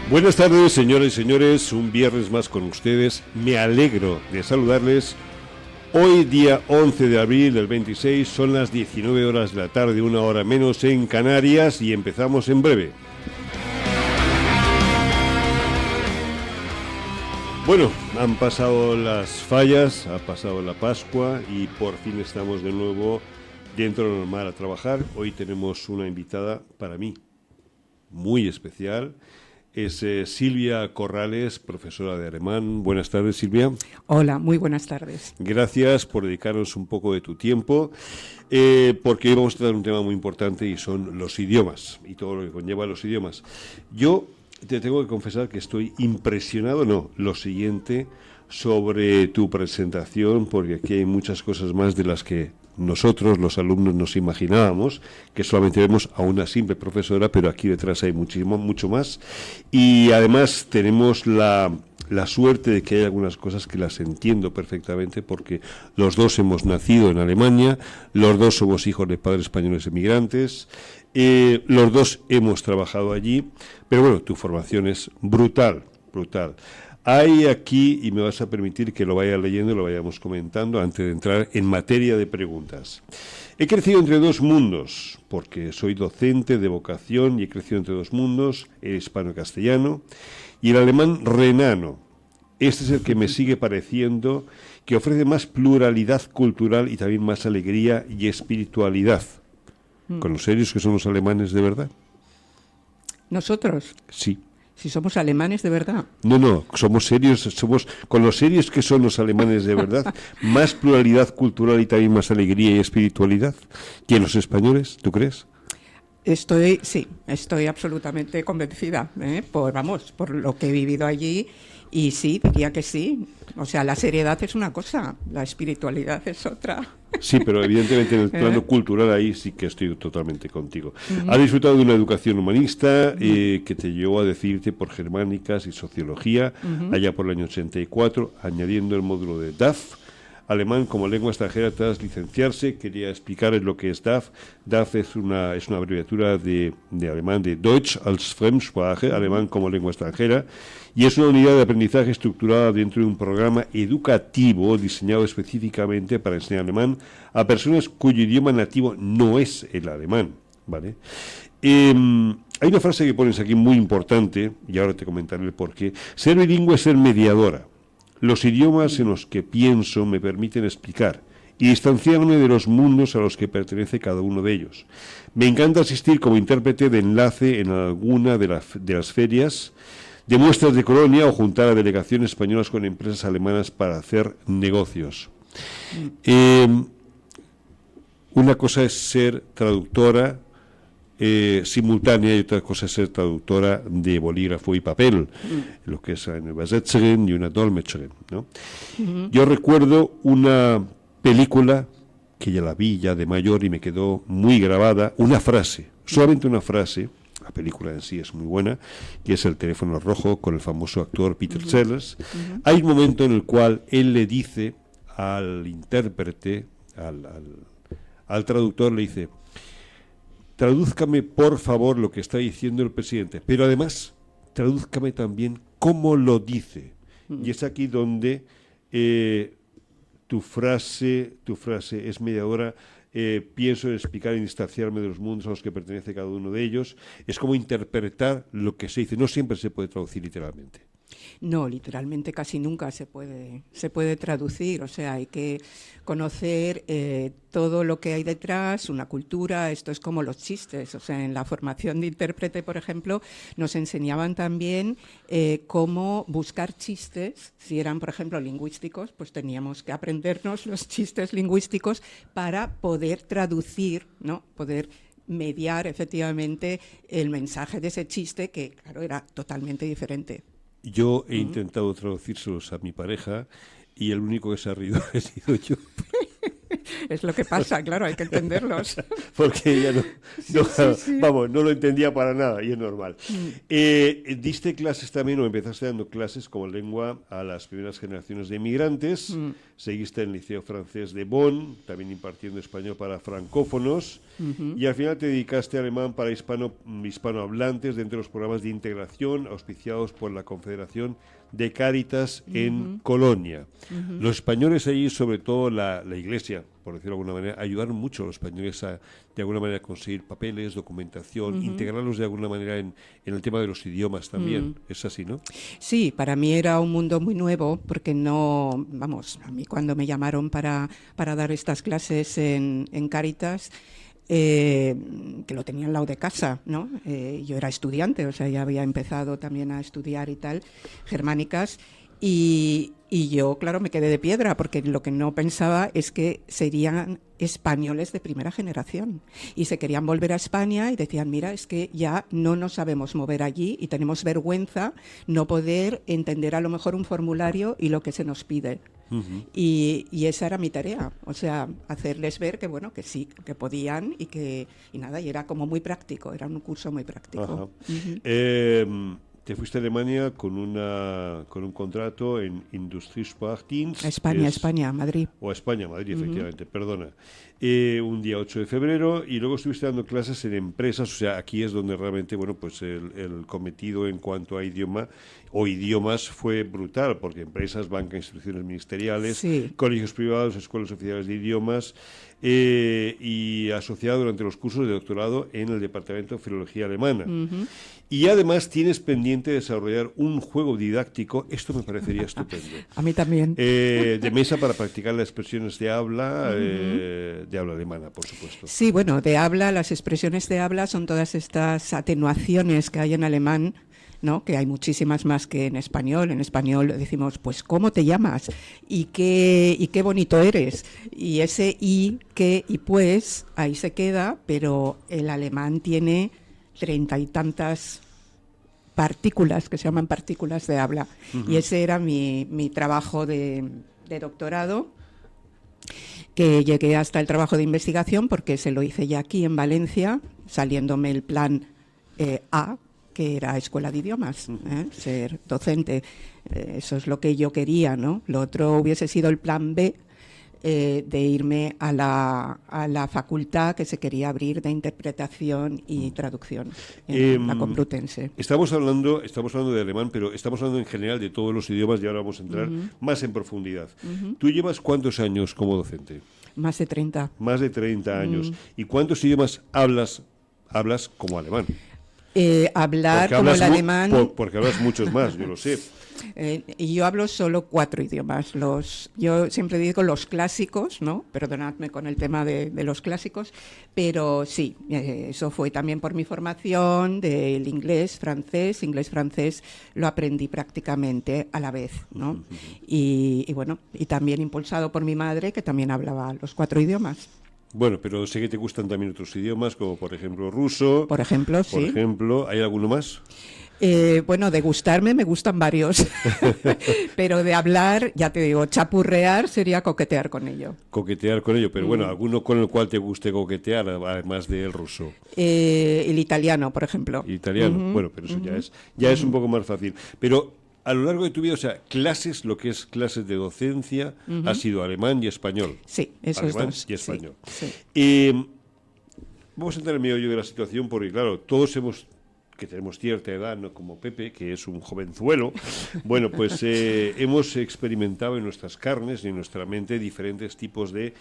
Buenas tardes, señoras y señores, un viernes más con ustedes. Me alegro de saludarles. Hoy, día 11 de abril del 26, son las 19 horas de la tarde, una hora menos en Canarias, y empezamos en breve. Bueno, han pasado las fallas, ha pasado la Pascua y por fin estamos de nuevo dentro de lo normal a trabajar. Hoy tenemos una invitada para mí muy especial. Es Silvia Corrales, profesora de alemán. Buenas tardes, Silvia. Hola, muy buenas tardes. Gracias por dedicarnos un poco de tu tiempo, porque hoy vamos a tratar un tema muy importante y son los idiomas y todo lo que conlleva los idiomas. Yo te tengo que confesar que estoy impresionado, lo siguiente, sobre tu presentación, porque aquí hay muchas cosas más de las que nosotros, los alumnos, nos imaginábamos, que solamente vemos a una simple profesora, pero aquí detrás hay mucho más. Y además tenemos la suerte de que hay algunas cosas que las entiendo perfectamente, porque los dos hemos nacido en Alemania, los dos somos hijos de padres españoles emigrantes, los dos hemos trabajado allí, pero bueno, tu formación es brutal. Hay aquí, y me vas a permitir que lo vaya leyendo y lo vayamos comentando antes de entrar en materia de preguntas. He crecido entre dos mundos, porque soy docente de vocación y he crecido entre dos mundos, el hispano-castellano y el alemán renano. Este es el que me sigue pareciendo que ofrece más pluralidad cultural y también más alegría y espiritualidad. ¿Con los serios que son los alemanes de verdad? ¿Nosotros? Sí. Si somos alemanes de verdad. No, somos serios, somos con los serios que son los alemanes de verdad, más pluralidad cultural y también más alegría y espiritualidad que los españoles, ¿tú crees? Estoy absolutamente convencida, por lo que he vivido allí, y sí, diría que sí. O sea, la seriedad es una cosa, la espiritualidad es otra. Sí, pero evidentemente en el plano cultural ahí sí que estoy totalmente contigo. Has disfrutado de una educación humanista que te llevó a decidirte por germánicas y sociología allá por el año 84, añadiendo el módulo de DAF, alemán como lengua extranjera tras licenciarse. Quería explicarles lo que es DAF. DAF es una abreviatura de alemán, de Deutsch als Fremdsprache, alemán como lengua extranjera, y es una unidad de aprendizaje estructurada dentro de un programa educativo diseñado específicamente para enseñar alemán a personas cuyo idioma nativo no es el alemán, ¿vale? Hay una frase que pones aquí muy importante, y ahora te comentaré el porqué. Ser bilingüe es ser mediadora. Los idiomas en los que pienso me permiten explicar y distanciarme de los mundos a los que pertenece cada uno de ellos. Me encanta asistir como intérprete de enlace en alguna de las ferias, de muestras de colonia o juntar a delegaciones españolas con empresas alemanas para hacer negocios. Una cosa es ser traductora simultánea y otra cosa es ser traductora de bolígrafo y papel, lo que es una Übersetzerin y una Dolmetscherin, ¿no? Yo recuerdo una película que ya la vi ya de mayor y me quedó muy grabada, una frase, solamente una frase. La película en sí es muy buena, que es El teléfono rojo, con el famoso actor Peter Sellers. Hay un momento en el cual él le dice al intérprete, al traductor, le dice: tradúzcame por favor lo que está diciendo el presidente, pero además tradúzcame también cómo lo dice. Y es aquí donde tu frase es mediadora. Pienso en explicar y distanciarme de los mundos a los que pertenece cada uno de ellos. Es como interpretar lo que se dice. No siempre se puede traducir literalmente. No, literalmente casi nunca se puede traducir, o sea, hay que conocer todo lo que hay detrás, una cultura. Esto es como los chistes, o sea, en la formación de intérprete, por ejemplo, nos enseñaban también cómo buscar chistes. Si eran, por ejemplo, lingüísticos, pues teníamos que aprendernos los chistes lingüísticos para poder traducir, ¿no? Poder mediar efectivamente el mensaje de ese chiste, que claro, era totalmente diferente. Yo he intentado traducírselos a mi pareja y el único que se ha rido he sido yo. Es lo que pasa, claro, hay que entenderlos. Porque ella no lo entendía para nada, y es normal. ¿Diste clases también o empezaste dando clases como lengua a las primeras generaciones de inmigrantes? Seguiste en el Liceo Francés de Bonn, también impartiendo español para francófonos. y al final te dedicaste a alemán para hispanohablantes dentro de los programas de integración auspiciados por la Confederación de Cáritas en Colonia. Los españoles allí, sobre todo la Iglesia, por decirlo de alguna manera, ayudaron mucho a los españoles a, de alguna manera, conseguir papeles, documentación, integrarlos de alguna manera en el tema de los idiomas también. Es así, ¿no? Sí, para mí era un mundo muy nuevo porque no, vamos, a mí cuando me llamaron para dar estas clases en Cáritas, que lo tenía al lado de casa, ¿no? Yo era estudiante, o sea, ya había empezado también a estudiar y tal, germánicas, y yo, claro, me quedé de piedra porque lo que no pensaba es que serían españoles de primera generación y se querían volver a España y decían, mira, es que ya no nos sabemos mover allí y tenemos vergüenza no poder entender a lo mejor un formulario y lo que se nos pide. Y esa era mi tarea, o sea, hacerles ver que bueno, que sí, que podían y nada, y era como muy práctico, era un curso muy práctico. Te fuiste a Alemania con un contrato en Industriesprachdienst. España, Madrid. O a España, Madrid, efectivamente, perdona. Un día 8 de febrero y luego estuviste dando clases en empresas, o sea, aquí es donde realmente, bueno, pues el cometido en cuanto a idioma o idiomas fue brutal, porque empresas, banca, instituciones ministeriales, colegios privados, escuelas oficiales de idiomas, y asociado durante los cursos de doctorado en el Departamento de Filología Alemana. Y además tienes pendiente desarrollar un juego didáctico, esto me parecería estupendo. A mí también. De mesa para practicar las expresiones de habla alemana, por supuesto. Sí, bueno, de habla, las expresiones de habla son todas estas atenuaciones que hay en alemán, ¿no? Que hay muchísimas más que en español. En español decimos, pues, ¿cómo te llamas? ¿Y qué bonito eres? Y ese y, qué y pues, ahí se queda, pero el alemán tiene 30 y tantas partículas, que se llaman partículas de habla. Y ese era mi trabajo de doctorado, que llegué hasta el trabajo de investigación porque se lo hice ya aquí en Valencia, saliéndome el plan A, que era escuela de idiomas, ser docente. Eso es lo que yo quería, ¿no? Lo otro hubiese sido el plan B, de irme a la facultad que se quería abrir de interpretación y traducción en la Complutense. Estamos hablando de alemán, pero estamos hablando en general de todos los idiomas y ahora vamos a entrar más en profundidad. ¿Tú llevas cuántos años como docente? Más de 30. Más de 30 años. ¿Y cuántos idiomas hablas como alemán? Hablar como el alemán... Porque hablas muchos más, yo lo sé. Y yo hablo solo 4 idiomas. Yo siempre digo los clásicos, ¿no? Perdonadme con el tema de los clásicos, pero sí, eso fue también por mi formación del inglés-francés lo aprendí prácticamente a la vez, ¿no? Y bueno, y también impulsado por mi madre, que también hablaba los 4 idiomas. Bueno, pero sé que te gustan también otros idiomas, como por ejemplo ruso. Por ejemplo, sí. Por ejemplo, ¿hay alguno más? Bueno, de gustarme me gustan varios, pero de hablar, ya te digo, chapurrear sería coquetear con ello. Coquetear con ello, pero bueno, ¿alguno con el cual te guste coquetear, además del ruso? El italiano, por ejemplo. Italiano, bueno, pero eso ya es un poco más fácil. Pero a lo largo de tu vida, o sea, clases, lo que es clases de docencia, ha sido alemán y español. Sí, esos alemán dos. Y español. Sí. Vamos a entrar en medio de la situación porque, claro, todos que tenemos cierta edad, no como Pepe, que es un jovenzuelo, bueno, pues hemos experimentado en nuestras carnes y en nuestra mente diferentes tipos de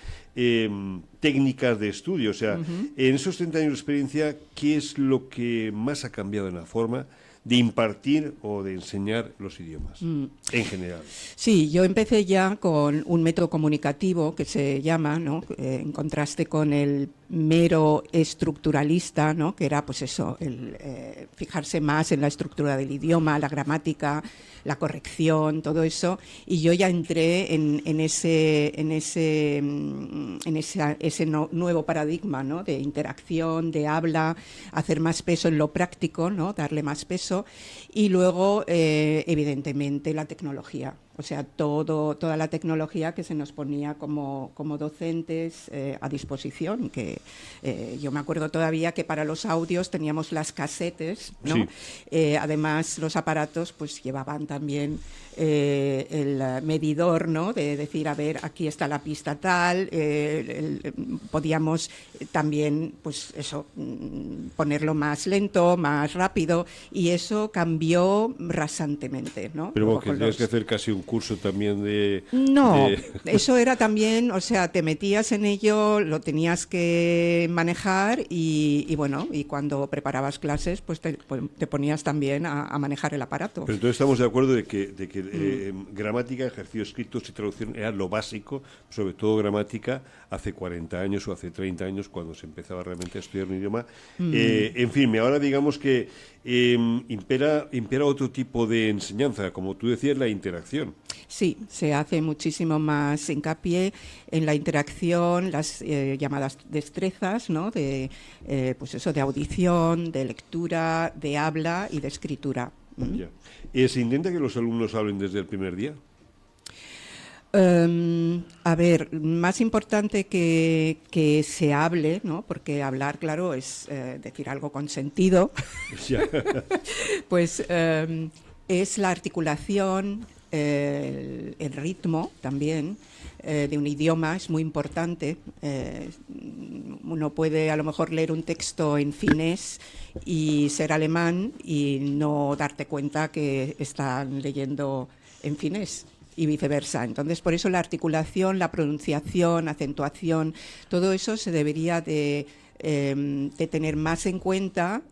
técnicas de estudio. O sea, en esos 30 años de experiencia, ¿qué es lo que más ha cambiado en la forma de impartir o de enseñar los idiomas en general? Sí, yo empecé ya con un método comunicativo que se llama, ¿no? En contraste con el mero estructuralista, ¿no? Que era pues eso, fijarse más en la estructura del idioma, la gramática, la corrección, todo eso, y yo ya entré en ese nuevo paradigma, ¿no? De interacción, de habla, hacer más peso en lo práctico, ¿no? Darle más peso, y luego evidentemente la tecnología. o sea, toda la tecnología que se nos ponía como docentes a disposición, que yo me acuerdo todavía que para los audios teníamos las casetes, ¿no? Sí. Además, los aparatos pues llevaban también el medidor, ¿no? De decir, a ver, aquí está la pista tal, podíamos también, pues eso, ponerlo más lento, más rápido, y eso cambió rasantemente, ¿no? Pero bueno, que tenías que hacer casi un curso también de... No, eso era también, o sea, te metías en ello, lo tenías que manejar y bueno, y cuando preparabas clases, pues te ponías también a manejar el aparato. Pero entonces estamos de acuerdo de que gramática, ejercicios escritos y traducción era lo básico, sobre todo gramática, hace 40 años o hace 30 años, cuando se empezaba realmente a estudiar un idioma. En fin, ahora digamos que impera otro tipo de enseñanza, como tú decías, la interacción. Sí, se hace muchísimo más hincapié en la interacción, las llamadas destrezas, ¿no? De, pues eso, de audición, de lectura, de habla y de escritura. Ya. ¿Se intenta que los alumnos hablen desde el primer día? A ver, más importante que se hable, ¿no? Porque hablar, claro, es decir algo con sentido, pues es la articulación, el ritmo también de un idioma es muy importante. Uno puede a lo mejor leer un texto en finés y ser alemán y no darte cuenta que están leyendo en finés y viceversa. Entonces, por eso la articulación, la pronunciación, acentuación, todo eso se debería de tener más en cuenta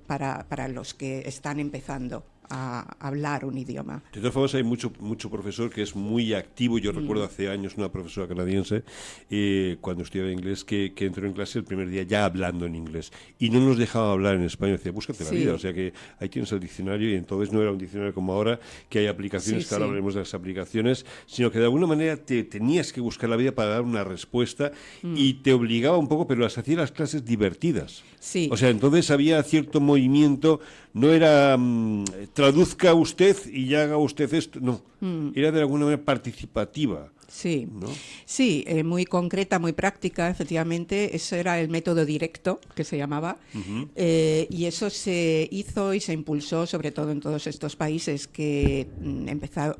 para los que están empezando a hablar un idioma. De todas formas, hay mucho profesor que es muy activo. Yo recuerdo hace años una profesora canadiense, cuando estudiaba inglés, que entró en clase el primer día ya hablando en inglés y no nos dejaba hablar en español. Decía, búscate la vida. O sea que ahí tienes el diccionario, y entonces no era un diccionario como ahora, que hay aplicaciones, que ahora hablaremos de las aplicaciones, sino que de alguna manera te tenías que buscar la vida para dar una respuesta y te obligaba un poco, pero las hacía las clases divertidas. Sí. O sea, entonces había cierto movimiento, no era traduzca usted y ya haga usted esto, no, era de alguna manera participativa. Sí, ¿no? Sí, muy concreta, muy práctica, efectivamente. Eso era el método directo, que se llamaba, y eso se hizo y se impulsó sobre todo en todos estos países que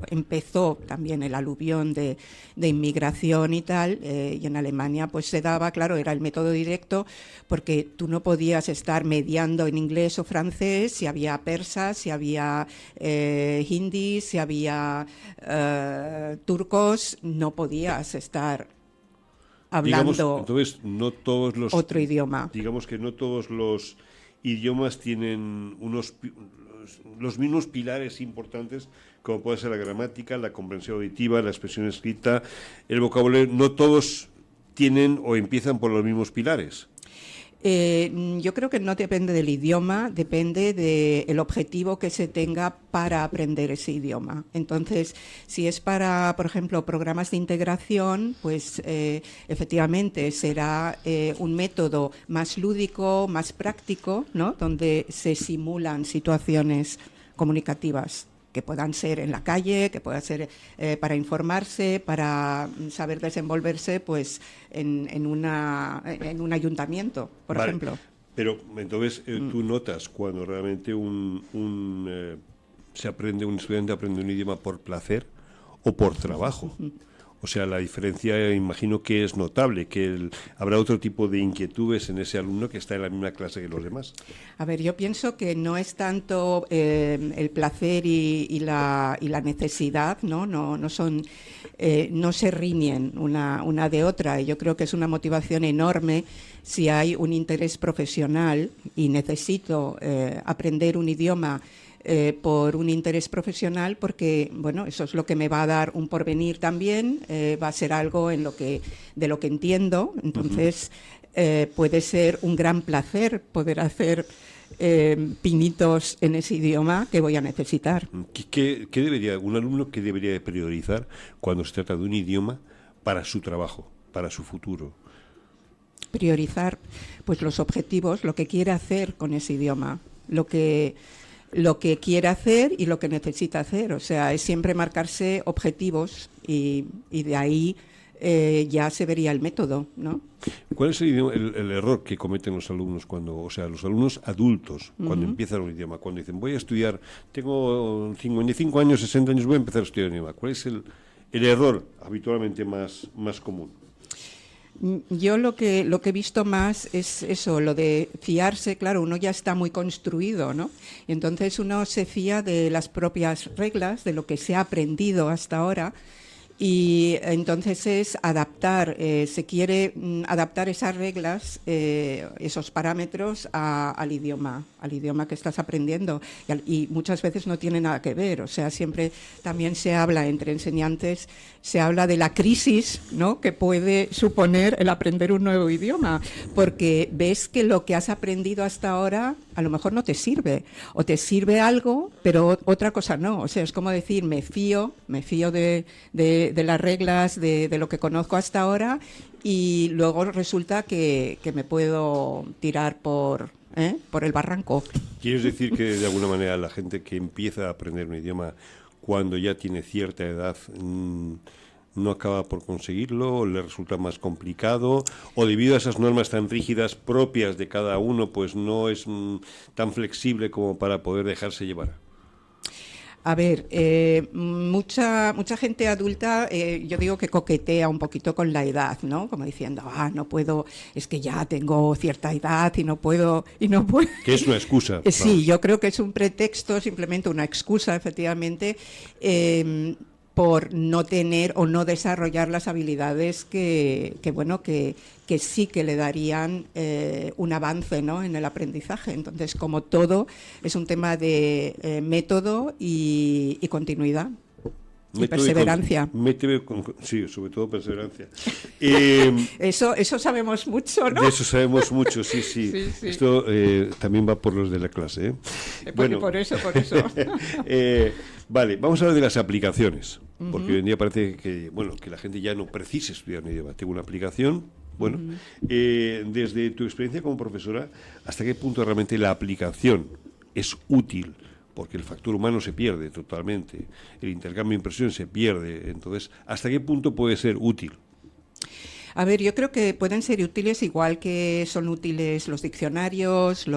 empezó también el aluvión de inmigración y tal, y en Alemania pues se daba, claro, era el método directo, porque tú no podías estar mediando en inglés o francés si había persa, si había hindi, si había turcos. No podías estar hablando, digamos, entonces, no todos los, otro idioma. Digamos que no todos los idiomas tienen los mismos pilares importantes, como puede ser la gramática, la comprensión auditiva, la expresión escrita, el vocabulario. No todos tienen o empiezan por los mismos pilares. Yo creo que no depende del idioma, depende del objetivo que se tenga para aprender ese idioma. Entonces, si es para, por ejemplo, programas de integración, pues efectivamente será un método más lúdico, más práctico, ¿no? Donde se simulan situaciones comunicativas que puedan ser en la calle, que puedan ser para informarse, para saber desenvolverse, pues en un ayuntamiento, por ejemplo. Pero entonces tú notas cuando realmente un estudiante aprende un idioma por placer o por trabajo. O sea, la diferencia imagino que es notable, que habrá otro tipo de inquietudes en ese alumno que está en la misma clase que los demás. A ver, yo pienso que no es tanto el placer y la necesidad, ¿no? No se riñen una de otra. Yo creo que es una motivación enorme si hay un interés profesional y necesito aprender un idioma por un interés profesional, porque bueno, eso es lo que me va a dar un porvenir también, va a ser algo de lo que entiendo. Entonces puede ser un gran placer poder hacer pinitos en ese idioma que voy a necesitar. ¿Qué debería un alumno que debería de priorizar cuando se trata de un idioma para su trabajo, para su futuro? Priorizar pues los objetivos, lo que quiere hacer con ese idioma, lo que lo que quiere hacer y lo que necesita hacer. O sea, es siempre marcarse objetivos y de ahí ya se vería el método, ¿no? ¿Cuál es el error que cometen los alumnos o sea, los alumnos adultos cuando empiezan un idioma? Cuando dicen, voy a estudiar, tengo 55 años, 60 años, voy a empezar a estudiar un idioma. ¿Cuál es el error habitualmente más común? Yo lo que he visto más es eso, lo de fiarse. Claro, uno ya está muy construido, ¿no? Y entonces uno se fía de las propias reglas, de lo que se ha aprendido hasta ahora, y entonces es adaptar, se quiere adaptar esas reglas, esos parámetros al idioma que estás aprendiendo, y muchas veces no tiene nada que ver. O sea, siempre también se habla entre enseñantes, se habla de la crisis, ¿no?, que puede suponer el aprender un nuevo idioma, porque ves que lo que has aprendido hasta ahora a lo mejor no te sirve, o te sirve algo, pero otra cosa no. O sea, es como decir, me fío de las reglas, de lo que conozco hasta ahora, y luego resulta que me puedo tirar por el barranco. ¿Quieres decir que de alguna manera la gente que empieza a aprender un idioma cuando ya tiene cierta edad no acaba por conseguirlo, o le resulta más complicado, o debido a esas normas tan rígidas propias de cada uno, pues no es tan flexible como para poder dejarse llevar? A ver, mucha gente adulta, yo digo que coquetea un poquito con la edad, ¿no? Como diciendo, no puedo, es que ya tengo cierta edad y no puedo. Que es una excusa. Sí, yo creo que es un pretexto, simplemente una excusa, efectivamente, por no tener o no desarrollar las habilidades que sí que le darían un avance, ¿no?, en el aprendizaje. Entonces, como todo, es un tema de método y continuidad. Y perseverancia. Sí, sobre todo perseverancia. Eso sabemos mucho, ¿no? De eso sabemos mucho, sí. Esto también va por los de la clase, ¿eh? Bueno, por eso. Vale, vamos a hablar de las aplicaciones, porque hoy en día parece que la gente ya no precisa estudiar un idioma. Tengo una aplicación. Bueno, desde tu experiencia como profesora, ¿hasta qué punto realmente la aplicación es útil? Porque el factor humano se pierde totalmente, el intercambio de impresiones se pierde. Entonces, ¿hasta qué punto puede ser útil? A ver, yo creo que pueden ser útiles igual que son útiles los diccionarios,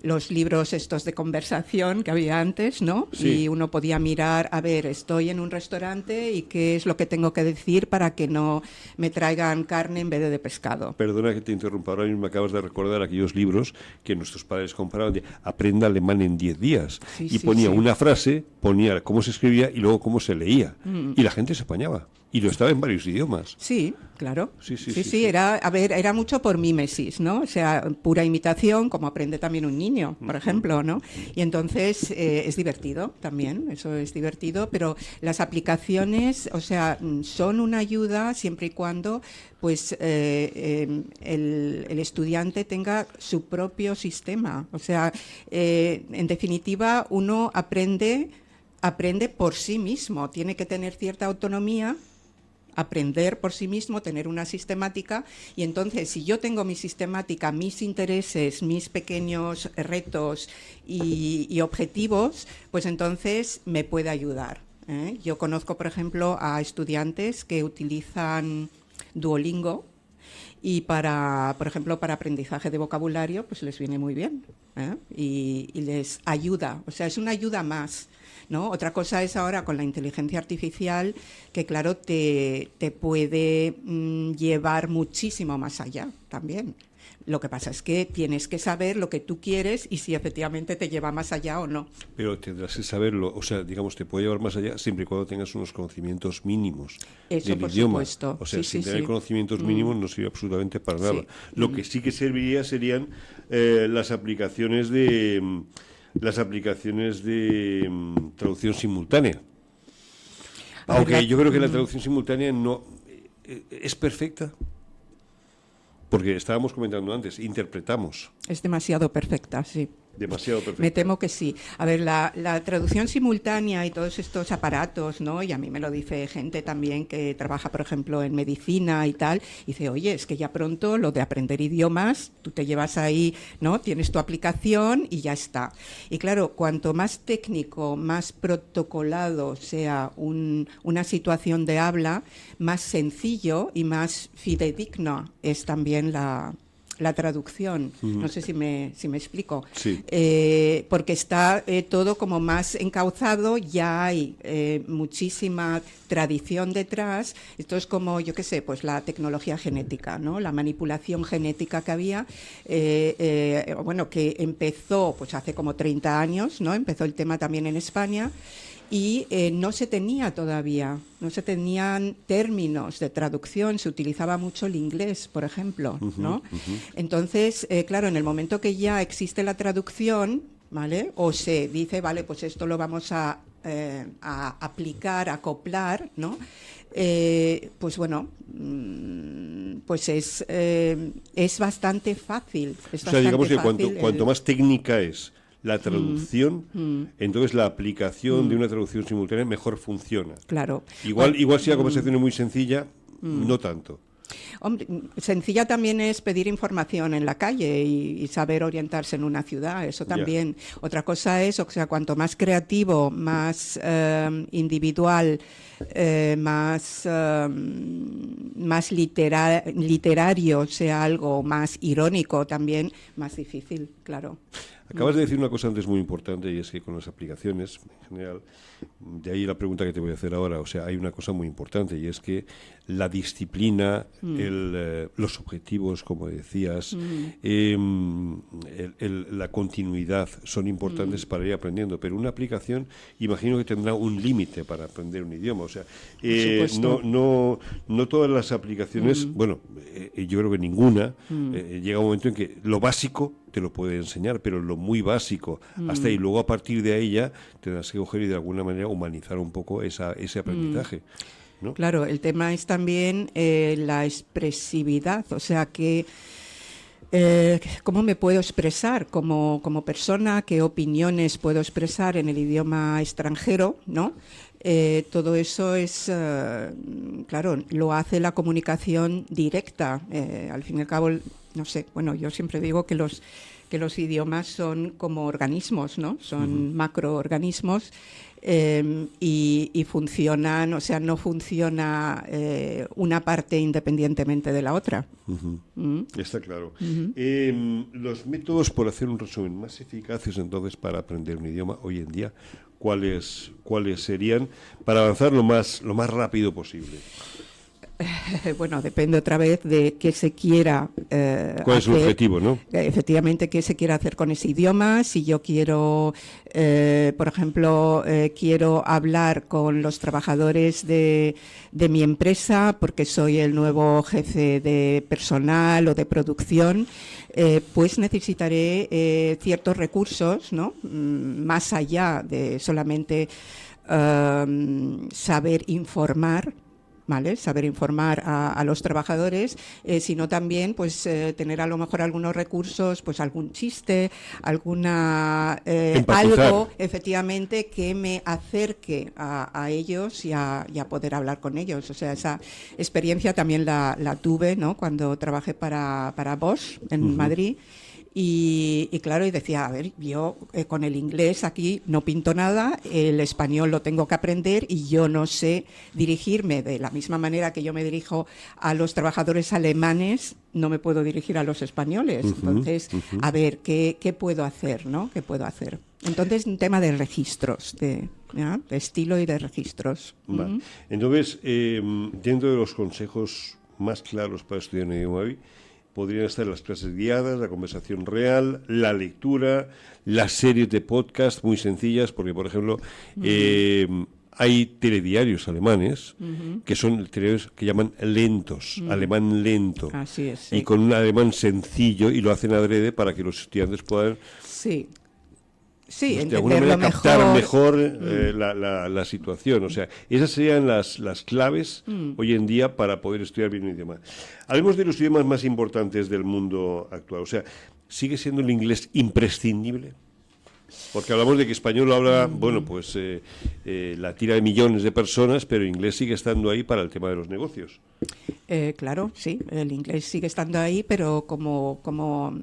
los libros estos de conversación que había antes, ¿no? Sí. Y uno podía mirar, a ver, estoy en un restaurante y qué es lo que tengo que decir para que no me traigan carne en vez de pescado. Perdona que te interrumpa, ahora mismo me acabas de recordar aquellos libros que nuestros padres compraban de Aprenda alemán en 10 días. Y ponía una frase, ponía cómo se escribía y luego cómo se leía. Y la gente se apañaba. Y lo estaba en varios idiomas. Sí, claro. Sí. Era mucho por mímesis, ¿no? O sea, pura imitación, como aprende también un niño, por ejemplo, ¿no? Y entonces es divertido también, eso es divertido, pero las aplicaciones, o sea, son una ayuda siempre y cuando pues el estudiante tenga su propio sistema. O sea, en definitiva, uno aprende por sí mismo, tiene que tener cierta autonomía, aprender por sí mismo, tener una sistemática, y entonces si yo tengo mi sistemática, mis intereses, mis pequeños retos y objetivos, pues entonces me puede ayudar, ¿eh? Yo conozco, por ejemplo, a estudiantes que utilizan Duolingo y por ejemplo, para aprendizaje de vocabulario, pues les viene muy bien, ¿eh? Y les ayuda, o sea, es una ayuda más, ¿no? Otra cosa es ahora con la inteligencia artificial, que claro, te puede llevar muchísimo más allá también. Lo que pasa es que tienes que saber lo que tú quieres y si efectivamente te lleva más allá o no. Pero tendrás que saberlo, o sea, digamos, te puede llevar más allá siempre y cuando tengas unos conocimientos mínimos del idioma. Supuesto. O sea, sin tener conocimientos mínimos no sirve absolutamente para nada. Lo que sí que serviría serían las aplicaciones de traducción simultánea. Aunque yo creo que la traducción simultánea no es perfecta. Porque estábamos comentando antes, interpretamos. Es demasiado perfecta, sí. demasiado perfecta. Me temo que sí. A ver, la traducción simultánea y todos estos aparatos, ¿no? Y a mí me lo dice gente también que trabaja, por ejemplo, en medicina y tal, y dice, oye, es que ya pronto lo de aprender idiomas, tú te llevas ahí, ¿no? Tienes tu aplicación y ya está. Y claro, cuanto más técnico, más protocolado sea una situación de habla, más sencillo y más fidedigno es también la traducción. No sé si me explico. Sí. Porque está todo como más encauzado, ya hay muchísima tradición detrás. Esto es como, yo qué sé, pues la tecnología genética, ¿no? La manipulación genética que había, bueno, que empezó pues hace como 30 años, ¿no? Empezó el tema también en España. Y no se tenía todavía, no se tenían términos de traducción, se utilizaba mucho el inglés, por ejemplo, ¿no? Entonces, claro, en el momento que ya existe la traducción, ¿vale? O se dice, vale, pues esto lo vamos a aplicar, a acoplar, ¿no? Pues bueno, pues es bastante fácil. O sea, digamos que cuanto más técnica es la traducción, entonces la aplicación de una traducción simultánea mejor funciona. Claro. Igual si la conversación es muy sencilla, no tanto. Hombre, sencilla también es pedir información en la calle y saber orientarse en una ciudad, eso también. Yeah. Otra cosa es, o sea, cuanto más creativo, más individual, más literario sea algo, más irónico también, más difícil, claro. Acabas de decir una cosa antes muy importante, y es que con las aplicaciones, en general, de ahí la pregunta que te voy a hacer ahora, o sea, hay una cosa muy importante, y es que la disciplina, los objetivos, como decías, la continuidad son importantes para ir aprendiendo, pero una aplicación, imagino que tendrá un límite para aprender un idioma, o sea, no todas las aplicaciones, bueno, yo creo que ninguna, llega un momento en que lo básico te lo puede enseñar, pero lo muy básico hasta ahí. Luego, a partir de ahí ya tendrás que coger y de alguna manera humanizar un poco ese aprendizaje, ¿no? Claro, el tema es también la expresividad, o sea que cómo me puedo expresar como persona, qué opiniones puedo expresar en el idioma extranjero, ¿no? Todo eso es, claro, lo hace la comunicación directa. Al fin y al cabo, no sé, bueno, yo siempre digo que los idiomas son como organismos, ¿no? Son macroorganismos y funcionan, o sea, no funciona una parte independientemente de la otra. Está claro. Los métodos, por hacer un resumen, más eficaces entonces para aprender un idioma hoy en día, ¿cuáles serían para avanzar lo más rápido posible? Bueno, depende otra vez de qué se quiera ¿Cuál es el objetivo, no? Efectivamente, qué se quiera hacer con ese idioma. Si yo quiero, por ejemplo, quiero hablar con los trabajadores de mi empresa porque soy el nuevo jefe de personal o de producción, pues necesitaré ciertos recursos, ¿no? Más allá de solamente saber informar, ¿vale? Saber informar a los trabajadores, sino también pues tener a lo mejor algunos recursos, pues algún chiste, alguna algo efectivamente que me acerque a ellos y a poder hablar con ellos. O sea, esa experiencia también la tuve, ¿no? Cuando trabajé para Bosch en Madrid. Y claro, y decía, a ver, yo con el inglés aquí no pinto nada, el español lo tengo que aprender y yo no sé dirigirme de la misma manera que yo me dirijo a los trabajadores alemanes, no me puedo dirigir a los españoles. Entonces, a ver, ¿qué puedo hacer, no? ¿Qué puedo hacer? Entonces, un tema de registros, de estilo y de registros. Vale. Entonces, dentro de los consejos más claros para estudiar un idioma hoy, podrían estar las clases guiadas, la conversación real, la lectura, las series de podcast muy sencillas, porque, por ejemplo, hay telediarios alemanes que son telediarios que llaman lentos, alemán lento. Así es, sí. Y con un alemán sencillo, y lo hacen adrede para que los estudiantes puedan... Sí. Sí, de alguna manera captar mejor la situación. O sea, esas serían las claves hoy en día para poder estudiar bien un idioma. Hablemos de los idiomas más importantes del mundo actual. O sea, ¿sigue siendo el inglés imprescindible? Porque hablamos de que español lo habla, bueno, pues la tira de millones de personas, pero inglés sigue estando ahí para el tema de los negocios. Claro, sí, el inglés sigue estando ahí, pero como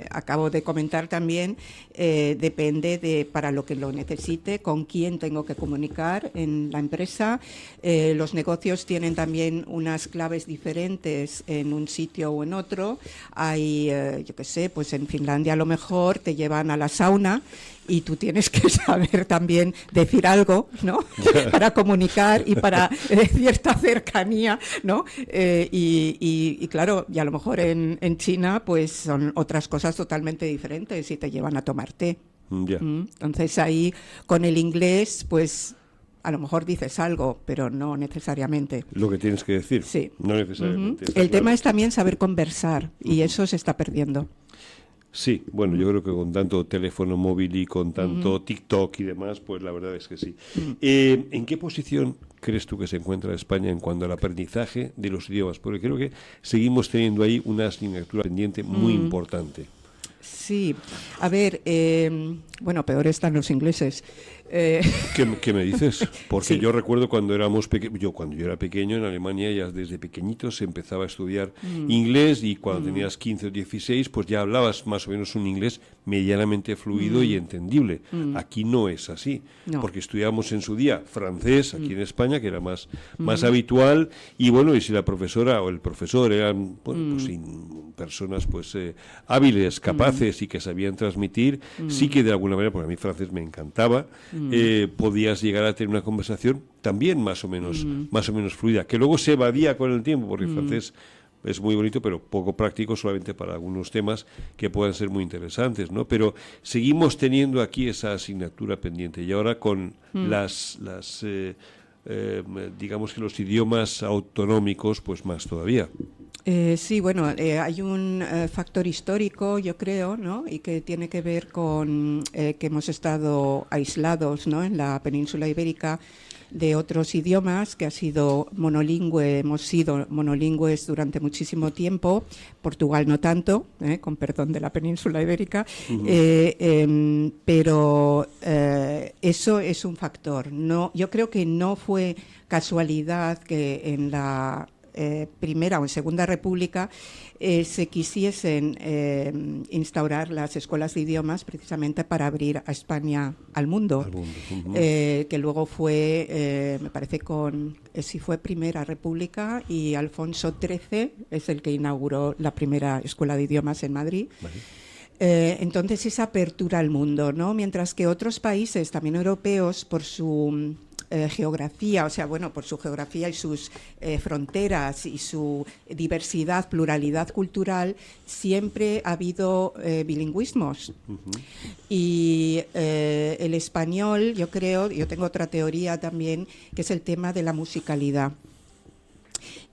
acabo de comentar también, depende de para lo que lo necesite, con quién tengo que comunicar en la empresa. Los negocios tienen también unas claves diferentes en un sitio o en otro. Hay, yo qué sé, pues en Finlandia a lo mejor te llevan a la sauna y tú tienes que saber también decir algo, ¿no? Para comunicar y para cierta cercanía, ¿no? Y claro, y a lo mejor en China pues son otras cosas totalmente diferentes y te llevan a tomar té. Ya. Entonces ahí con el inglés pues a lo mejor dices algo, pero no necesariamente. Lo que tienes que decir, sí. No necesariamente. El tema es también saber conversar y eso se está perdiendo. Sí, bueno, yo creo que con tanto teléfono móvil y con tanto TikTok y demás, pues la verdad es que sí. ¿En qué posición crees tú que se encuentra España en cuanto al aprendizaje de los idiomas? Porque creo que seguimos teniendo ahí una asignatura pendiente muy importante. Sí, a ver, bueno, peor están los ingleses. ¿Qué me dices? Porque Sí. yo recuerdo cuando cuando yo era pequeño en Alemania, ya desde pequeñito se empezaba a estudiar inglés y cuando tenías 15 o 16, pues ya hablabas más o menos un inglés medianamente fluido y entendible. Aquí no es así, No. porque estudiábamos en su día francés aquí en España, que era más habitual, y bueno, y si la profesora o el profesor eran bueno, pues, personas pues hábiles, capaces y que sabían transmitir, sí que de alguna manera, porque a mí francés me encantaba, podías llegar a tener una conversación también más o menos fluida, que luego se evadía con el tiempo, porque el francés es muy bonito, pero poco práctico solamente para algunos temas que puedan ser muy interesantes, ¿no? Pero seguimos teniendo aquí esa asignatura pendiente y ahora con digamos que los idiomas autonómicos, pues más todavía. Sí, bueno, hay un factor histórico, yo creo, ¿no? Y que tiene que ver con que hemos estado aislados, ¿no? En la península ibérica de otros idiomas, que ha sido monolingüe, hemos sido monolingües durante muchísimo tiempo, Portugal no tanto, con perdón de la península ibérica, pero eso es un factor. No, yo creo que no fue casualidad que en la Primera o en Segunda República se quisiesen instaurar las escuelas de idiomas precisamente para abrir a España al mundo. Que luego fue, me parece sí fue Primera República y Alfonso XIII es el que inauguró la primera escuela de idiomas en Madrid. Vale. Entonces esa apertura al mundo, ¿no? Mientras que otros países, también europeos, por su geografía, o sea, bueno, por su geografía y sus fronteras y su diversidad, pluralidad cultural, siempre ha habido bilingüismos. Y el español, yo tengo otra teoría también, que es el tema de la musicalidad.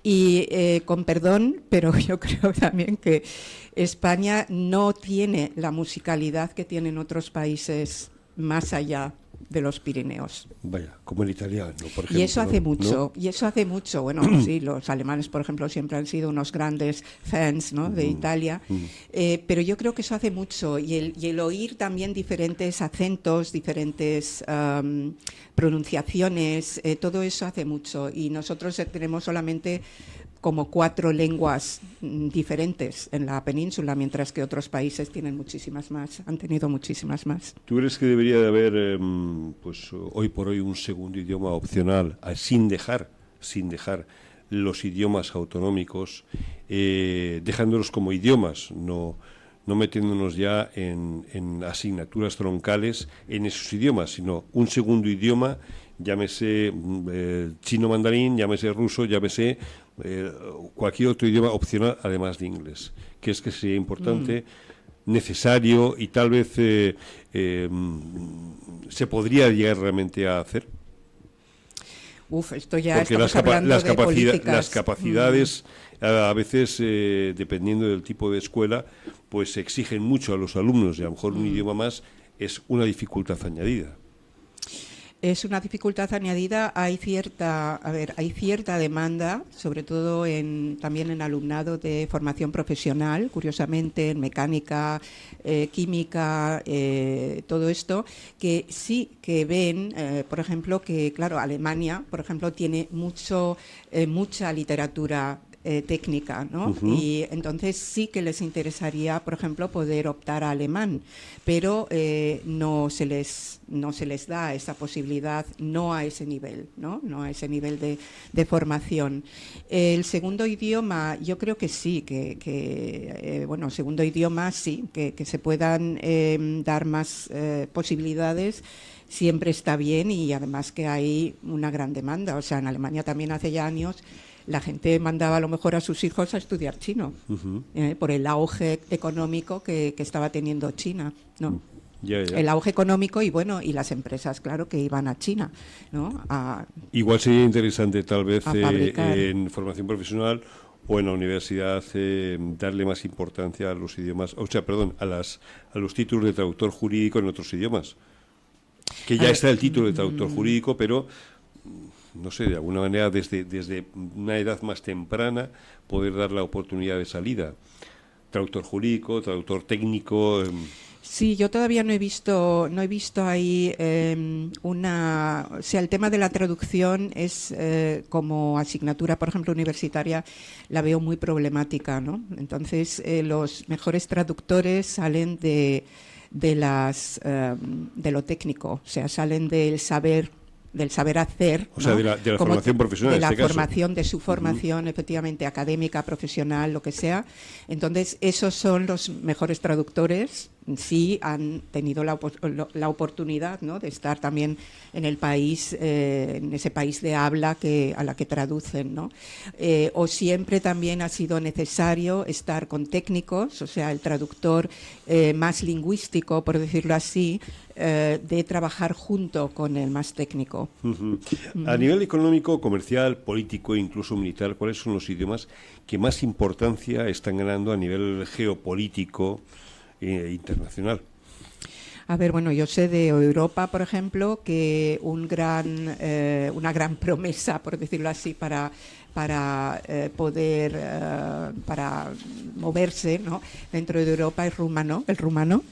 Y con perdón, pero yo creo también que España no tiene la musicalidad que tienen otros países más allá de los Pirineos. Vaya, como el italiano, por ejemplo. Y eso hace mucho, ¿no? y eso hace mucho. Bueno, sí, los alemanes, por ejemplo, siempre han sido unos grandes fans, ¿no? De Italia, pero yo creo que eso hace mucho. Y el oír también diferentes acentos, diferentes pronunciaciones, todo eso hace mucho. Y nosotros tenemos solamente como 4 lenguas diferentes en la península, mientras que otros países tienen muchísimas más, han tenido muchísimas más. ¿Tú crees que debería de haber, pues hoy por hoy, un segundo idioma opcional, sin dejar los idiomas autonómicos, dejándolos como idiomas, no metiéndonos ya en asignaturas troncales en esos idiomas, sino un segundo idioma, llámese chino mandarín, llámese ruso, llámese cualquier otro idioma opcional además de inglés? Que sería importante, necesario y tal vez se podría llegar realmente a hacer. Esto ya porque estamos hablando de políticas. Las capacidades a veces, dependiendo del tipo de escuela, pues exigen mucho a los alumnos y a lo mejor un idioma más es una dificultad añadida. Es una dificultad añadida. Hay cierta demanda, sobre todo también en alumnado de formación profesional, curiosamente en mecánica, química, todo esto, que sí que ven, por ejemplo, que claro, Alemania, por ejemplo, tiene mucha literatura técnica, ¿no? Y entonces sí que les interesaría, por ejemplo, poder optar a alemán, pero no se les da esa posibilidad, no a ese nivel, no a ese nivel de formación. El segundo idioma, yo creo que sí, segundo idioma sí, que se puedan dar más posibilidades. Siempre está bien, y además que hay una gran demanda. O sea, en Alemania también hace ya años la gente mandaba a lo mejor a sus hijos a estudiar chino, por el auge económico que estaba teniendo China, ¿no? El auge económico y las empresas, claro, que iban a China, ¿no? Igual sería interesante tal vez en formación profesional o en la universidad darle más importancia a los idiomas, a los títulos de traductor jurídico en otros idiomas. Que ya está el título de traductor jurídico, pero no sé, de alguna manera desde una edad más temprana poder dar la oportunidad de salida. Traductor jurídico, traductor técnico. Sí, yo todavía no he visto ahí o sea, el tema de la traducción es como asignatura, por ejemplo, universitaria, la veo muy problemática, ¿no? Entonces, los mejores traductores salen de lo técnico, o sea, salen del saber hacer, o sea, de la formación profesional, de la formación, de su formación, efectivamente, académica, profesional, lo que sea. Entonces, esos son los mejores traductores, sí han tenido la oportunidad, ¿no?, de estar también en el país, en ese país de habla a la que traducen, ¿no? O siempre también ha sido necesario estar con técnicos, o sea, el traductor más lingüístico, por decirlo así, de trabajar junto con el más técnico. A nivel económico, comercial, político e incluso militar, ¿cuáles son los idiomas que más importancia están ganando a nivel geopolítico internacional? A ver, bueno, yo sé de Europa, por ejemplo, que una gran promesa, por decirlo así, para poder para moverse, ¿no?, dentro de Europa es el rumano. El rumano.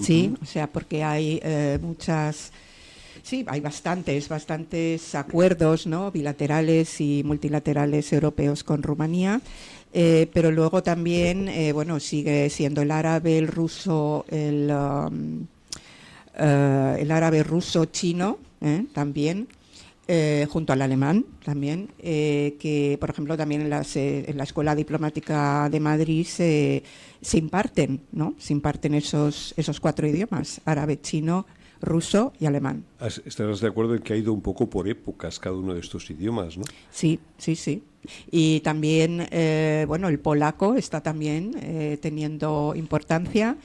Sí, o sea, porque hay hay bastantes acuerdos, ¿no?, bilaterales y multilaterales europeos con Rumanía, pero luego también, sigue siendo el árabe, el ruso, el árabe ruso chino, también. Junto al alemán también, que por ejemplo también en la Escuela Diplomática de Madrid se imparten, ¿no? Se imparten esos 4 idiomas: árabe, chino, ruso y alemán. ¿Estarás de acuerdo en que ha ido un poco por épocas cada uno de estos idiomas, no? Sí. Y también, el polaco está también teniendo importancia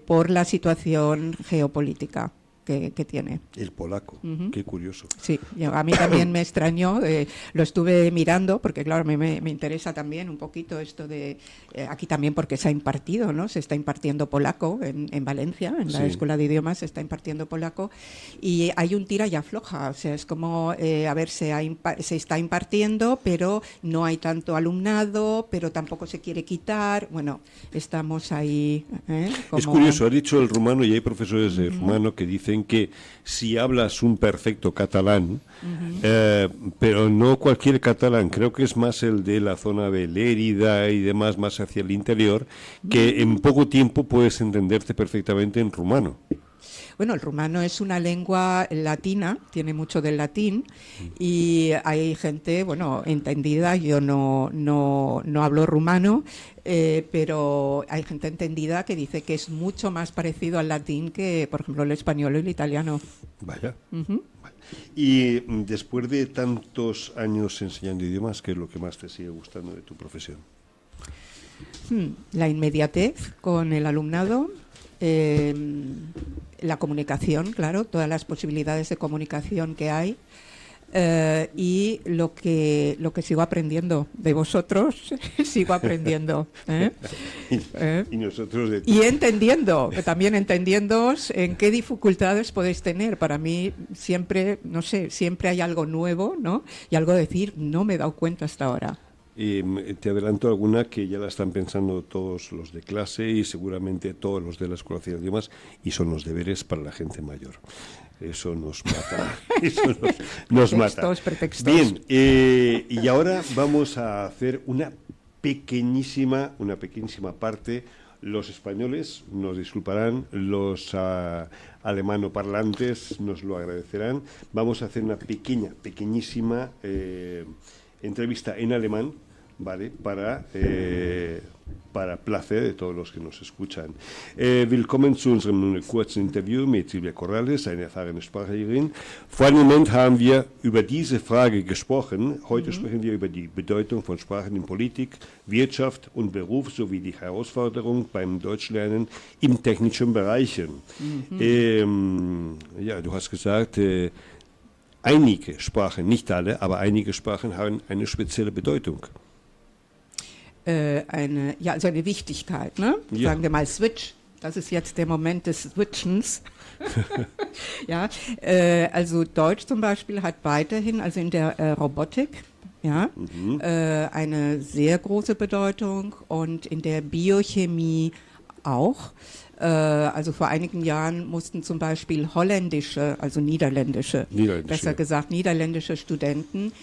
por la situación geopolítica que tiene. El polaco, qué curioso. Sí, a mí también me extrañó, lo estuve mirando, porque claro, a mí me interesa también un poquito esto de, aquí también porque se ha impartido, ¿no? Se está impartiendo polaco en Valencia, en la Escuela de Idiomas se está impartiendo polaco, y hay un tira y afloja, o sea, es como, se está impartiendo, pero no hay tanto alumnado, pero tampoco se quiere quitar, bueno, estamos ahí. Es curioso, has dicho el rumano, y hay profesores de rumano que dicen que si hablas un perfecto catalán, pero no cualquier catalán, creo que es más el de la zona de Lérida y demás, más hacia el interior, que en poco tiempo puedes entenderte perfectamente en rumano. Bueno, el rumano es una lengua latina, tiene mucho del latín, y hay gente, entendida. Yo no hablo rumano, pero hay gente entendida que dice que es mucho más parecido al latín que, por ejemplo, el español o el italiano. Vaya. Y después de tantos años enseñando idiomas, ¿qué es lo que más te sigue gustando de tu profesión? La inmediatez con el alumnado. La comunicación, claro, todas las posibilidades de comunicación que hay, y lo que sigo aprendiendo de vosotros, sigo aprendiendo. Y nosotros de ti. Y entendiendo, también entendiéndoos en qué dificultades podéis tener. Para mí siempre, no sé, siempre hay algo nuevo, ¿no? Y algo de decir, no me he dado cuenta hasta ahora. Te adelanto alguna que ya la están pensando todos los de clase y seguramente todos los de la Escuela de Idiomas, y son los deberes para la gente mayor. Eso nos mata. Eso nos mata. Pretextos. Bien, y ahora vamos a hacer una pequeñísima parte. Los españoles nos disculparán, los alemanoparlantes nos lo agradecerán. Vamos a hacer una pequeñísima entrevista en alemán, ¿vale? Para placer de todos los que nos escuchan. Willkommen zu unserem kurzen Interview mit Silvia Corrales, eine erfahrene Sprachlehrerin. Vor einem Moment haben wir über diese Frage gesprochen. Heute sprechen wir über die Bedeutung von Sprachen in Politik, Wirtschaft und Beruf sowie die Herausforderung beim Deutschlernen im technischen Bereichen. Ja, du hast gesagt, einige Sprachen, nicht alle, aber einige Sprachen haben eine spezielle Bedeutung. Also eine Wichtigkeit, ne? Ja. Sagen wir mal Switch. Das ist jetzt der Moment des Switchens. Ja, also Deutsch zum Beispiel hat weiterhin, also in der Robotik, ja, eine sehr große Bedeutung und in der Biochemie auch. Also vor einigen Jahren mussten zum Beispiel holländische, also niederländische, besser gesagt niederländische Studenten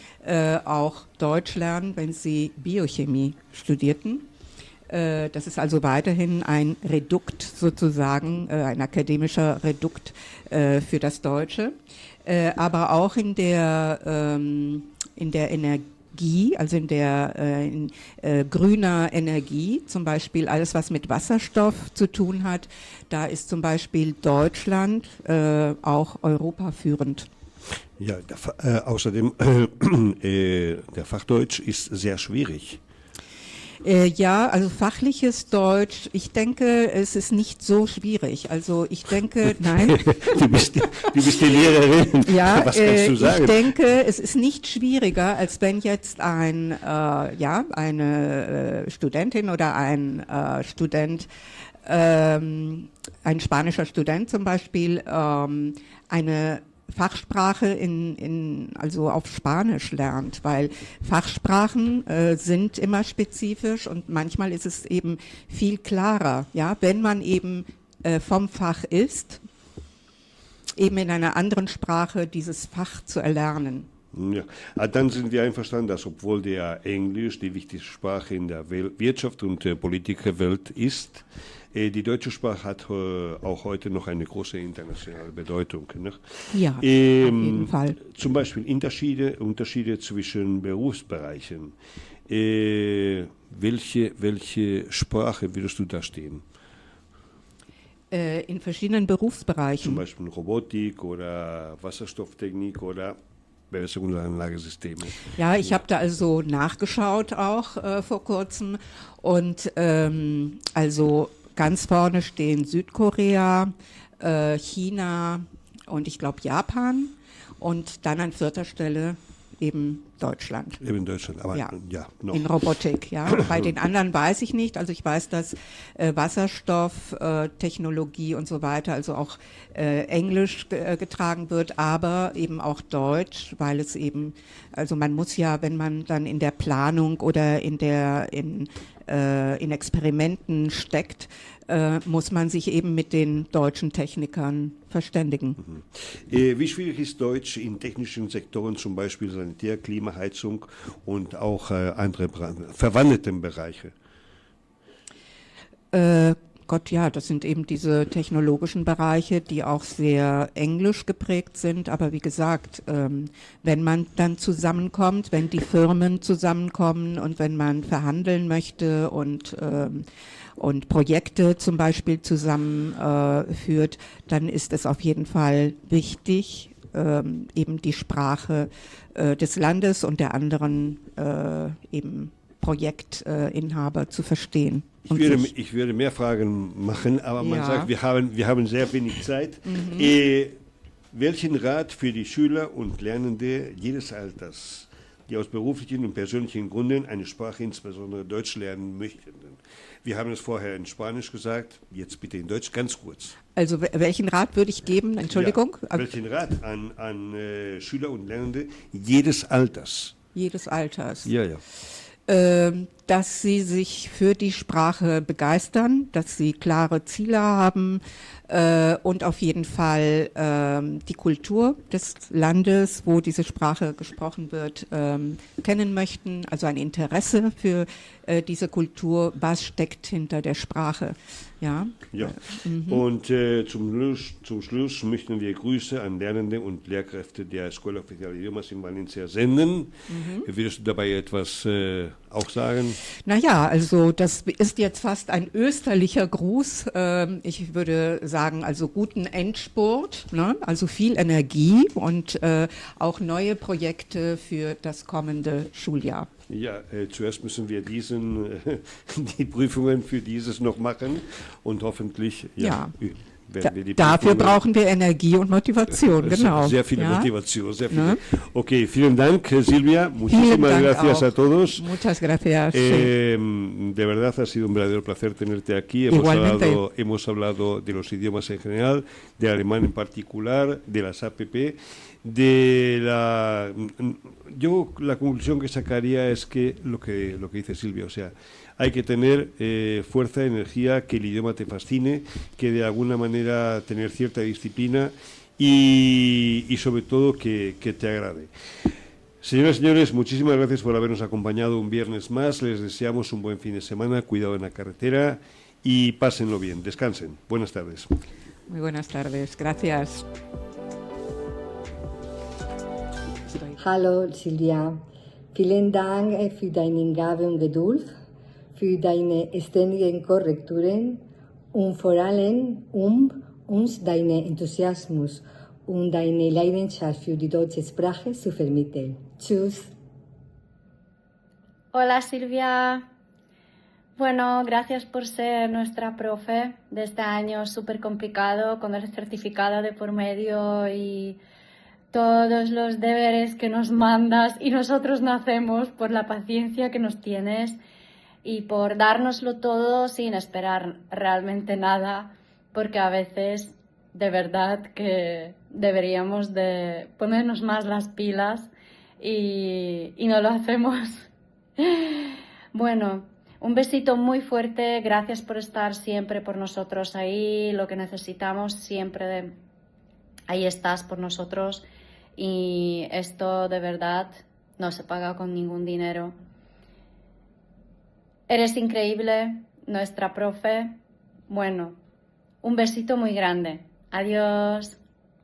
auch Deutsch lernen, wenn sie Biochemie studierten. Das ist also weiterhin ein Redukt sozusagen, ein akademischer Redukt für das Deutsche. Aber auch in der Energie, also in grüner Energie, zum Beispiel alles, was mit Wasserstoff zu tun hat, da ist zum Beispiel Deutschland auch europaführend. Ja, außerdem, der Fachdeutsch ist sehr schwierig. Ja, also fachliches Deutsch, ich denke, es ist nicht so schwierig. Also ich denke, nein. Du bist die Lehrerin. Ja, was kannst du sagen? Ich denke, es ist nicht schwieriger, als wenn jetzt eine Studentin oder ein Student, ein spanischer Student zum Beispiel, eine Fachsprache also auf Spanisch lernt, weil Fachsprachen sind immer spezifisch und manchmal ist es eben viel klarer, ja, wenn man eben vom Fach ist, eben in einer anderen Sprache dieses Fach zu erlernen. Ja, dann sind wir einverstanden, dass obwohl der Englisch die wichtigste Sprache in der Wirtschaft und Politikerwelt ist, die deutsche Sprache hat auch heute noch eine große internationale Bedeutung. Ne? Ja, auf jeden Fall. Zum Beispiel Unterschiede zwischen Berufsbereichen. Welche Sprache würdest du da stehen? In verschiedenen Berufsbereichen. Zum Beispiel Robotik oder Wasserstofftechnik oder Bewässerungsanlagesysteme. Ja, ich habe da also nachgeschaut auch vor kurzem und also ganz vorne stehen Südkorea, China und ich glaube Japan und dann an vierter Stelle eben Deutschland. Eben Deutschland, aber ja noch. In Robotik, ja. Bei den anderen weiß ich nicht. Also ich weiß, dass Wasserstoff, Technologie und so weiter, also auch Englisch getragen wird, aber eben auch Deutsch, weil es eben, also man muss ja, wenn man dann in der Planung oder in Experimenten steckt, muss man sich eben mit den deutschen Technikern verständigen. Wie schwierig ist Deutsch in technischen Sektoren, zum Beispiel Sanitär, Klimaheizung und auch andere verwandten Bereiche? Gott, ja, das sind eben diese technologischen Bereiche, die auch sehr englisch geprägt sind. Aber wie gesagt, wenn man dann zusammenkommt, wenn die Firmen zusammenkommen und wenn man verhandeln möchte und Projekte zum Beispiel zusammenführt, dann ist es auf jeden Fall wichtig, eben die Sprache des Landes und der anderen eben Projektinhaber zu verstehen. Ich würde mehr Fragen machen, aber man sagt, wir haben sehr wenig Zeit. Welchen Rat für die Schüler und Lernende jedes Alters, die aus beruflichen und persönlichen Gründen eine Sprache, insbesondere Deutsch, lernen möchten? Wir haben es vorher in Spanisch gesagt, jetzt bitte in Deutsch, ganz kurz. Also welchen Rat würde ich geben? Entschuldigung? Ja, welchen Rat an Schüler und Lernende jedes Alters? Jedes Alters. Ja, ja. Dass sie sich für die Sprache begeistern, dass sie klare Ziele haben und auf jeden Fall die Kultur des Landes, wo diese Sprache gesprochen wird, kennen möchten, also ein Interesse für diese Kultur, was steckt hinter der Sprache. Ja. Ja. Und zum Schluss möchten wir Grüße an Lernende und Lehrkräfte der Escuela Oficial de Idiomas in Valencia senden. Würdest du dabei etwas auch sagen? Naja, also das ist jetzt fast ein österlicher Gruß. Ich würde sagen, also guten Endspurt, ne? Also viel Energie und auch neue Projekte für das kommende Schuljahr. Ja, zuerst müssen wir die Prüfungen für dieses noch machen und hoffentlich werden wir die dafür brauchen wir Energie und Motivation, genau. Sehr viel Motivation, sehr viel. Ne? Okay, vielen Dank, Silvia. Muchísimas gracias a todos. Muchas gracias. De verdad ha sido un verdadero placer tenerte aquí. Hemos hablado de los idiomas en general, del alemán en particular, de las APP. Yo la conclusión que sacaría es que lo que dice Silvia, o sea, hay que tener fuerza, energía, que el idioma te fascine, que de alguna manera tener cierta disciplina y sobre todo que te agrade. Señoras y señores, muchísimas gracias por habernos acompañado un viernes más. Les deseamos un buen fin de semana, cuidado en la carretera y pásenlo bien, descansen. Buenas tardes. Muy buenas tardes, gracias. Hallo Silvia, vielen Dank für deine Hingabe und Geduld, für deine ständigen Korrekturen und vor allem uns deinen Enthusiasmus und deine Leidenschaft für die deutsche Sprache zu vermitteln. Tschüss. Hola Silvia. Bueno, gracias por ser nuestra profe de este año súper complicado, con el certificado de por medio y todos los deberes que nos mandas y nosotros no hacemos, por la paciencia que nos tienes y por dárnoslo todo sin esperar realmente nada, porque a veces de verdad que deberíamos de ponernos más las pilas y no lo hacemos. Bueno, un besito muy fuerte, gracias por estar siempre por nosotros ahí, lo que necesitamos siempre, ahí estás por nosotros. Y esto de verdad no se paga con ningún dinero. Eres increíble, nuestra profe. Bueno, un besito muy grande. Adiós.